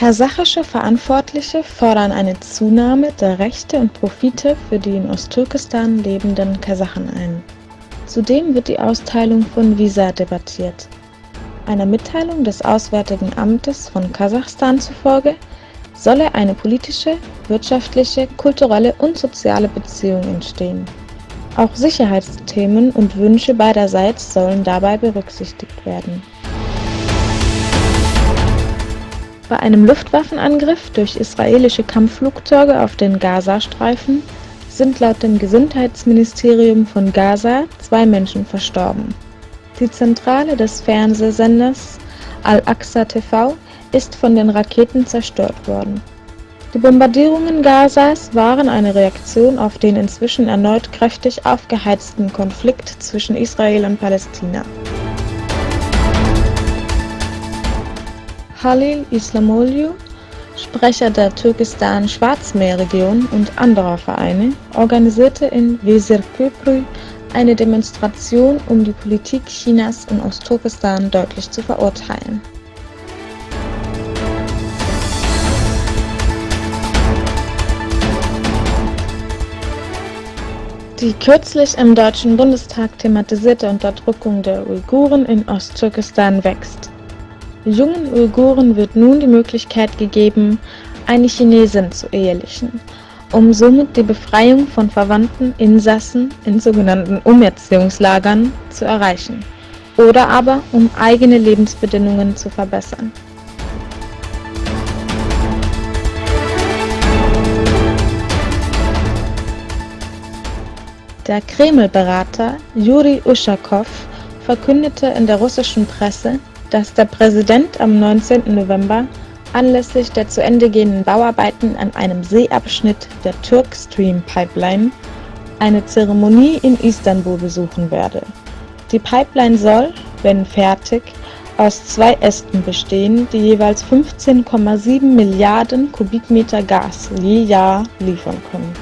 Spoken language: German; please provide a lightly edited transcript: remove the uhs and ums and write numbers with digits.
Kasachische Verantwortliche fordern eine Zunahme der Rechte und Profite für die in Ostturkestan lebenden Kasachen ein. Zudem wird die Austeilung von Visa debattiert. Einer Mitteilung des Auswärtigen Amtes von Kasachstan zufolge solle eine politische, wirtschaftliche, kulturelle und soziale Beziehung entstehen. Auch Sicherheitsthemen und Wünsche beiderseits sollen dabei berücksichtigt werden. Bei einem Luftwaffenangriff durch israelische Kampfflugzeuge auf den Gazastreifen sind laut dem Gesundheitsministerium von Gaza 2 Menschen verstorben. Die Zentrale des Fernsehsenders Al-Aqsa TV ist von den Raketen zerstört worden. Die Bombardierungen Gazas waren eine Reaktion auf den inzwischen erneut kräftig aufgeheizten Konflikt zwischen Israel und Palästina. Halil Islamoglu, Sprecher der Türkistan-Schwarzmeer-Region und anderer Vereine, organisierte in Vezirköprü eine Demonstration, um die Politik Chinas in Ostturkestan deutlich zu verurteilen. Die kürzlich im Deutschen Bundestag thematisierte Unterdrückung der Uiguren in Ostturkestan wächst. Jungen Uiguren wird nun die Möglichkeit gegeben, eine Chinesin zu ehelichen, um somit die Befreiung von verwandten Insassen in sogenannten Umerziehungslagern zu erreichen, oder aber um eigene Lebensbedingungen zu verbessern. Der Kreml-Berater Juri Uschakow verkündete in der russischen Presse, dass der Präsident am 19. November anlässlich der zu Ende gehenden Bauarbeiten an einem Seeabschnitt der Turk Stream Pipeline eine Zeremonie in Istanbul besuchen werde. Die Pipeline soll, wenn fertig, aus 2 Ästen bestehen, die jeweils 15,7 Milliarden Kubikmeter Gas je Jahr liefern können.